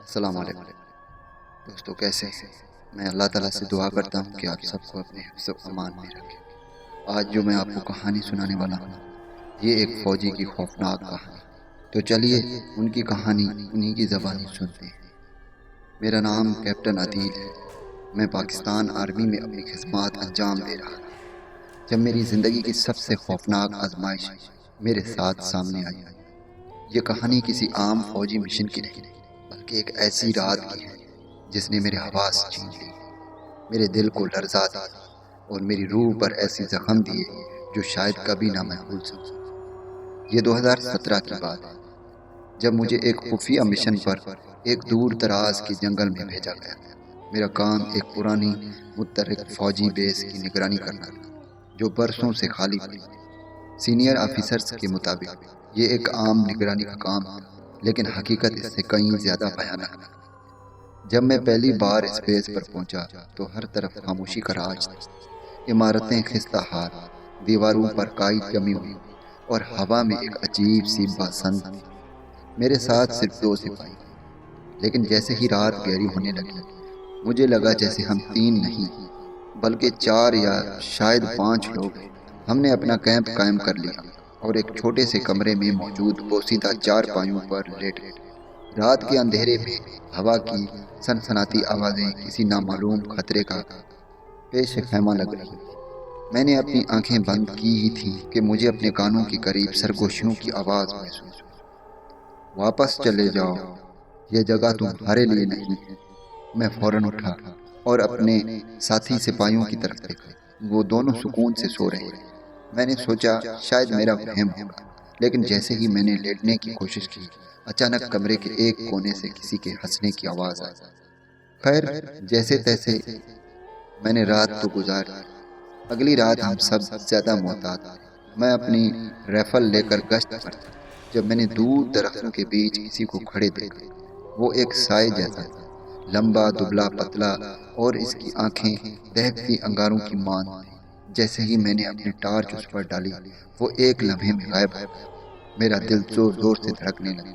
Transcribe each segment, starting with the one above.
السلام علیکم دوستو، کیسے ہیں؟ میں اللہ تعالیٰ سے دعا کرتا ہوں کہ آپ سب کو اپنے حفظ و امان میں رکھے۔ آج جو میں آپ کو کہانی سنانے والا ہوں، یہ ایک فوجی کی خوفناک کہانی۔ تو چلیے ان کی کہانی انہی کی زبانی سنتے ہیں۔ میرا نام کیپٹن عدیل ہے۔ میں پاکستان آرمی میں اپنی خدمات انجام دے رہا تھا جب میری زندگی کی سب سے خوفناک آزمائش میرے ساتھ سامنے آئی۔ یہ کہانی کسی عام فوجی مشن کی نہیں، بلکہ ایک ایسی رات کی ہے جس نے میرے حواس چھین لی، میرے دل کو لرزا دیا اور میری روح پر ایسی زخم دیے جو شاید کبھی نہ میں بھول سکوں۔ یہ 2017 کی بات ہے، جب مجھے ایک خفیہ مشن پر ایک دور دراز کے جنگل میں بھیجا گیا۔ میرا کام ایک پرانی متحرک فوجی بیس کی نگرانی کرنا تھا جو برسوں سے خالی پڑی تھی۔ سینئر آفیسرز کے مطابق یہ ایک عام نگرانی کا کام تھا، لیکن حقیقت اس سے کہیں زیادہ بھیانک تھی۔ جب میں پہلی بار اس بیس پر پہنچا تو ہر طرف خاموشی کا راج تھا۔ عمارتیں خستہ حال، دیواروں پر کائی جمی ہوئی اور ہوا میں ایک عجیب سی باسند تھی۔ میرے ساتھ صرف 2 سپاہی تھے، لیکن جیسے ہی رات گہری ہونے لگی مجھے لگا جیسے ہم 3 نہیں بلکہ 4 یا شاید 5 لوگ ہیں۔ ہم نے اپنا کیمپ قائم کر لیا اور ایک چھوٹے سے کمرے میں موجود بوسیدہ 4 پایوں پر لیٹ گئے۔ رات کے اندھیرے میں ہوا کی سنسناتی آوازیں کسی نامعلوم خطرے کا پیش خیمہ لگ رہی۔ میں نے اپنی آنکھیں بند کی ہی تھیں کہ مجھے اپنے کانوں کے قریب سرگوشیوں کی آواز محسوس ہوئی۔ واپس چلے جاؤ، یہ جگہ تمہارے لیے نہیں ہے۔ میں فوراً اٹھا اور اپنے ساتھی سپاہیوں کی طرف دیکھا۔ وہ دونوں سکون سے سو رہے تھے۔ میں نے سوچا شاید میرا وہم ہوگا، لیکن جیسے ہی میں نے لیٹنے کی کوشش کی اچانک کمرے کے ایک کونے سے کسی کے ہنسنے کی آواز آئی۔ خیر جیسے تیسے میں نے رات تو گزاری۔ اگلی رات ہم سب زیادہ محتاط تھے۔ میں اپنی رائفل لے کر گشت پر تھا جب میں نے دور درختوں کے بیچ کسی کو کھڑے دیکھا۔ وہ ایک سائے جیسا تھا، لمبا دبلا پتلا، اور اس کی آنکھیں دہکتی انگاروں کی مانند تھیں۔ جیسے ہی میں نے اپنی ٹارچ اس پر ڈالی وہ ایک لمحے میں غائب ہو گیا۔ میرا دل زور زور سے دھڑکنے لگا۔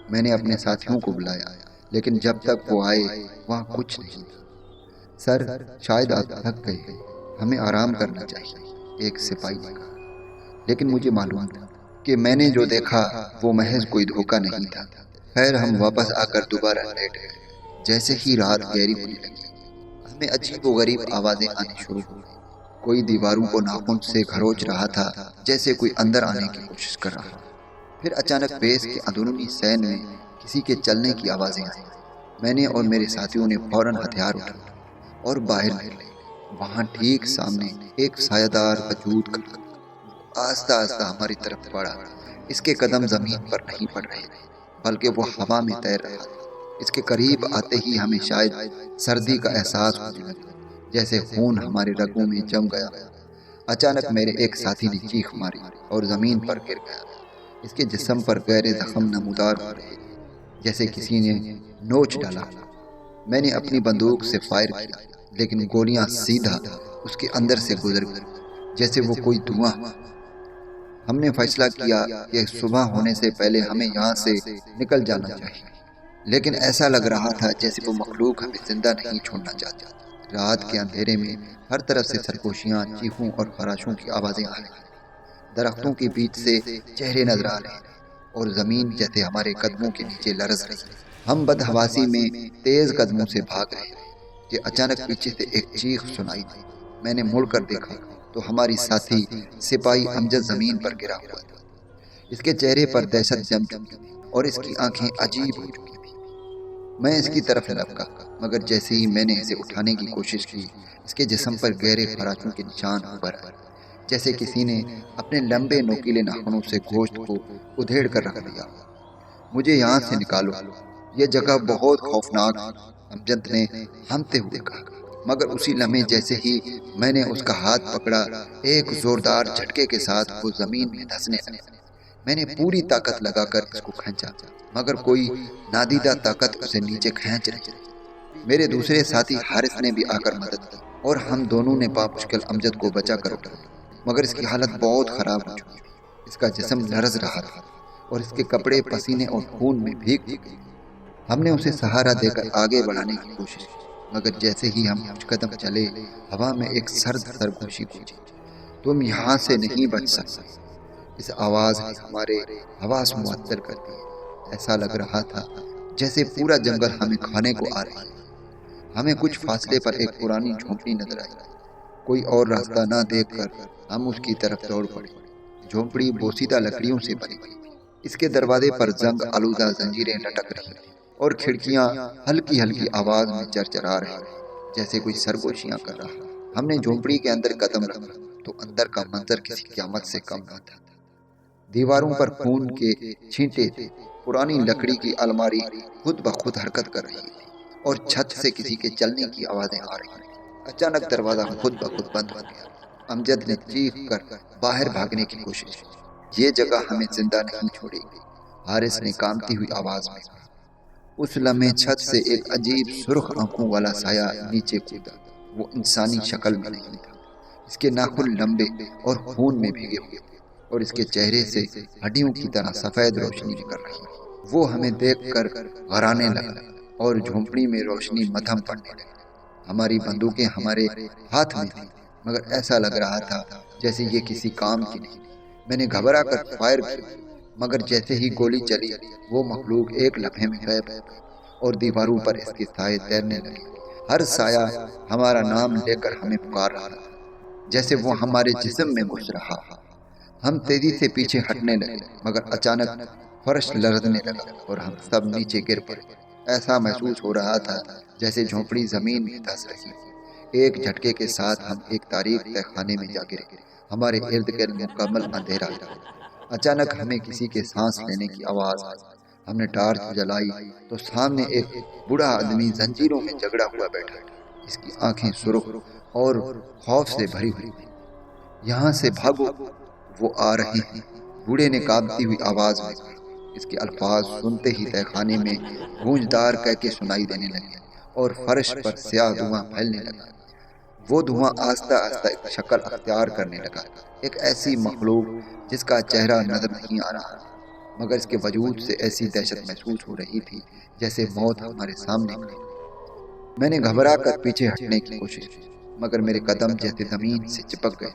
میں نے اپنے ساتھیوں کو بلایا، لیکن جب تک وہ آئے وہاں کچھ نہیں تھا۔ سر شاید آپ تھک گئے ہیں، ہمیں آرام کرنا چاہیے، ایک سپاہی نے کہا۔ لیکن مجھے معلوم تھا کہ میں نے جو دیکھا وہ محض کوئی دھوکہ نہیں تھا۔ خیر ہم واپس آ کر دوبارہ لیٹ گئے۔ جیسے ہی رات گہری ہونے لگی ہمیں عجیب و غریب آوازیں آنی شروع ہو گئی۔ کوئی دیواروں کو ناخن سے گھروچ رہا تھا جیسے کوئی اندر آنے کی کوشش کر رہا تھا۔ پھر اچانک بیس کے اندرونی سین میں کسی کے چلنے کی آوازیں آئیں۔ میں نے اور میرے ساتھیوں نے فوراً ہتھیار اٹھائے اور باہر نکلے۔ وہاں ٹھیک سامنے ایک سایہ دار وجود کھڑا تھا۔ آہستہ آہستہ ہماری طرف بڑھا۔ اس کے قدم زمین پر نہیں پڑ رہے تھے بلکہ وہ ہوا میں تیر رہا تھا۔ اس کے قریب آتے ہی ہمیں شاید سردی کا احساس ہونے لگا، جیسے خون ہمارے رگوں میں جم گیا۔ اچانک میرے ایک ساتھی نے چیخ ماری اور زمین پر گر گیا۔ اس کے جسم پر گہرے زخم نمودار ہو رہے تھے، جیسے کسی نے نوچ ڈالا۔ میں نے اپنی بندوق سے فائر کیا، لیکن گولیاں سیدھا اس کے اندر سے گزر گئی جیسے وہ کوئی دھواں۔ ہم نے فیصلہ کیا کہ صبح ہونے سے پہلے ہمیں یہاں سے نکل جانا چاہیے، لیکن ایسا لگ رہا تھا جیسے وہ مخلوق ہمیں زندہ نہیں چھوڑنا چاہتا۔ رات کے اندھیرے میں ہر طرف سے سرگوشیاں، چیخوں اور خراشوں کی آوازیں آ رہی تھیں۔ درختوں کے بیچ سے چہرے نظر آ رہے تھے اور زمین جیسے ہمارے قدموں کے نیچے لرز رہی تھی۔ ہم بدحواسی میں تیز قدموں سے بھاگ رہے تھے کہ اچانک پیچھے سے ایک چیخ سنائی دی۔ میں نے مڑ کر دیکھا تو ہماری ساتھی سپاہی امجد زمین پر گرا ہوا تھا۔ اس کے چہرے پر دہشت جم چکی تھی اور اس کی آنکھیں عجیب ہو چکی تھیں۔ میں اس کی طرف لپکا، مگر جیسے ہی میں نے اسے اٹھانے کی کوشش کی اس کے جسم پر گہرے خراشوں کے نشان ابھر آئے، جیسے کسی نے اپنے لمبے نوکیلے ناخنوں سے گوشت کو ادھیڑ کر رکھ دیا۔ مجھے یہاں سے نکالو، یہ جگہ بہت خوفناک ہے، امجد نے ہمتے ہوئے کہا۔ مگر اسی لمحے جیسے ہی میں نے اس کا ہاتھ پکڑا ایک زوردار جھٹکے کے ساتھ وہ زمین میں دھنسنے لگا۔ میں نے پوری طاقت لگا کر اس کو کھینچا، مگر کوئی نادیدہ طاقت اسے نیچے کھینچ رہی تھی۔ میرے دوسرے ساتھی حارث نے بھی آ کر مدد کی اور ہم دونوں نے بامشکل امجد کو بچا کر اٹھایا، مگر اس کی حالت بہت خراب ہو چکی تھی۔ اس کا جسم لرز رہا تھا اور اس کے کپڑے پسینے اور خون میں بھیگ چکے تھے۔ ہم نے اسے سہارا دے کر آگے بڑھانے کی کوشش کی، مگر جیسے ہی ہم کچھ قدم چلے، ہوا میں ایک سرد سرگوشی گونجی، تم یہاں سے نہیں بچ سکتے۔ اس آواز نے ہمارے حواس معطل کر دیے۔ ایسا لگ رہا تھا جیسے پورا جنگل ہمیں کھانے کو آ رہی ہے۔ ہمیں کچھ فاصلے پر ایک پرانی جھونپڑی نظر آئی۔ کوئی اور راستہ نہ دیکھ کر ہم اس کی طرف دوڑ پڑے۔ جھونپڑی بوسیدہ لکڑیوں سے بنی تھی۔ اس کے دروازے پر زنگ آلودہ زنجیریں لٹک رہی تھیں اور کھڑکیاں ہلکی ہلکی آواز میں چرچرا رہی تھیں، جیسے کوئی سرگوشیاں کر رہا۔ ہم نے جھونپڑی کے اندر قدم رکھا تو اندر کا منظر کسی قیامت سے کم نہ تھا۔ دیواروں پر خون کے چھینٹے تھے، پرانی لکڑی کی الماری خود بخود حرکت کر رہی تھی اور چھت سے کسی کے چلنے کی آوازیں آ رہی تھیں۔ اچانک دروازہ خود بخود بند ہو گیا۔ امجد نے چیخ کر باہر بھاگنے کی کوشش کی۔ یہ جگہ ہمیں زندہ نہیں چھوڑے گی، حارث نے کانپتی ہوئی آواز میں کہا۔ اس لمحے چھت سے ایک عجیب سرخ آنکھوں والا سایہ نیچے کودا۔ وہ انسانی شکل میں نہیں تھا۔ اس کے ناخن لمبے اور خون میں بھیگے ہوئے تھے اور اس کے چہرے سے ہڈیوں کی طرح سفید روشنی نکل رہی تھی۔ وہ ہمیں دیکھ کر غرانے لگا اور جھونپڑی میں روشنی مدھم پڑنے لگی۔ ہماری بندوقیں ہمارے ہاتھ میں تھیں، مگر ایسا لگ رہا تھا جیسے یہ کسی کام کی نہیں۔ میں نے گھبرا کر فائر کیا، مگر جیسے ہی گولی چلی وہ مخلوق ایک لمحے میں غائب ہو گئی اور دیواروں پر اس کے سائے تیرنے لگے۔ ہر سایہ ہمارا نام لے کر ہمیں پکار رہا تھا، جیسے وہ ہمارے جسم میں گھس رہا۔ ہم تیزی سے پیچھے ہٹنے لگے، مگر اچانک فرش لرزنے لگا اور ہم سب نیچے گر پڑے۔ ایسا محسوس ہو رہا تھا جیسے جھونپڑی زمین میں دھس رہی۔ ایک جھٹکے کے ساتھ ہم ایک تاریک تہہ خانے میں جا گرے۔ ہمارے ارد گرد مکمل اندھیرا تھا۔ اچانک ہمیں کسی کے سانس لینے کی آواز آئی۔ ہم نے ٹارچ جلائی تو سامنے ایک بوڑھا آدمی زنجیروں میں جگڑا ہوا بیٹھا تھا۔ اس کی آنکھیں سرخ اور خوف سے بھری ہوئی تھیں۔ یہاں سے بھاگو، وہ آ رہے ہیں، بوڑھے نے کانپتی ہوئی آواز میں کہا۔ اس کے الفاظ سنتے ہی تہہ خانے میں گونجدار کہکے سنائی دینے لگے اور فرش پر سیاہ دھواں پھیلنے لگا۔ وہ دھواں آہستہ آہستہ ایک شکل اختیار کرنے لگا، ایک ایسی مخلوق جس کا چہرہ نظر نہیں آ رہا، مگر اس کے وجود سے ایسی دہشت محسوس ہو رہی تھی جیسے موت ہمارے سامنے کھڑی۔ میں نے گھبرا کر پیچھے ہٹنے کی کوشش کی، مگر میرے قدم جیسے زمین سے چپک گئے۔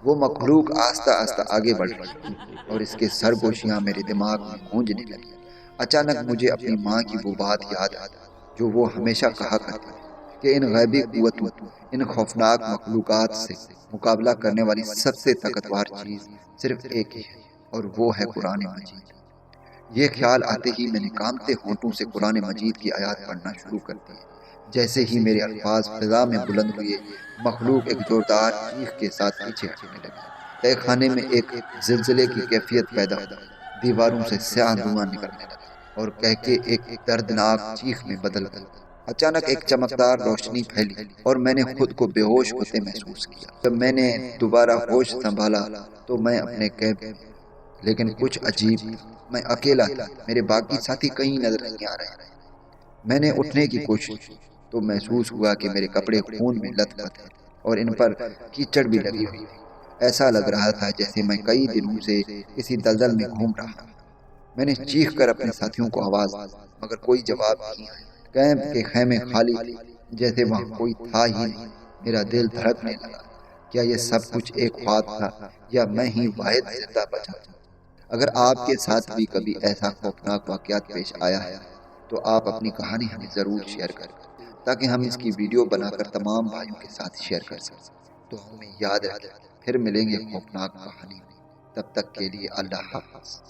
وہ مخلوق آہستہ آہستہ آگے بڑھ رہی تھی اور اس کے سرگوشیاں میرے دماغ میں گونجنے لگی۔ اچانک مجھے اپنی ماں کی وہ بات یاد آئی جو وہ ہمیشہ کہا کرتی تھی کہ ان غیبی قوتوں، ان خوفناک مخلوقات سے مقابلہ کرنے والی سب سے طاقتور چیز صرف ایک ہی ہے، اور وہ ہے قرآن مجید۔ یہ خیال آتے ہی میں نے کانپتے ہونٹوں سے قرآن مجید کی آیات پڑھنا شروع کر دی۔ جیسے ہی میرے الفاظ فضا میں بلند ہوئے، مخلوق ایک زوردار چیخ کے ساتھ پیچھے ہٹنے لگی۔ تہہ خانے میں ایک زلزلے کی کیفیت پیدا ہوئی، دیواروں سے سیاہ دھواں نکلنے لگا اور کہکے ایک دردناک چیخ میں بدل گئی۔ اچانک ایک چمکدار روشنی پھیلی اور میں نے خود کو بے ہوش ہوتے محسوس کیا۔ جب میں نے دوبارہ ہوش سنبھالا تو میں اپنے کیمپ میں، لیکن کچھ عجیب تھا، میں اکیلا تھا، میرے باقی ساتھی کہیں نظر نہیں آ رہے۔ میں نے اٹھنے کی کوشش کی تو محسوس ہوا کہ میرے کپڑے خون میں لت پت ہیں اور ان پر کیچڑ بھی لگی ہوئی تھی۔ ایسا لگ رہا تھا جیسے میں کئی دنوں سے کسی دلدل میں گھوم رہا ہوں۔ میں نے چیخ کر اپنے ساتھیوں کو آواز دی، مگر کوئی جواب نہیں آیا۔ کیمپ کے خیمے خالی تھے، جیسے وہاں کوئی تھا ہی نہیں۔ میرا دل دھڑکنے لگا۔ کیا یہ سب کچھ ایک خواب تھا یا میں ہی واحد زندہ بچا تھا؟ اگر آپ کے ساتھ بھی کبھی ایسا خوفناک واقعات پیش آیا ہے تو آپ اپنی کہانی ہمیں ضرور شیئر کریں، تاکہ ہم اس کی ویڈیو بنا کر تمام بھائیوں کے ساتھ شیئر کر سکیں۔ تو ہمیں یاد رکھیں، پھر ملیں گے خوفناک کہانی میں۔ تب تک کے لیے اللہ حافظ۔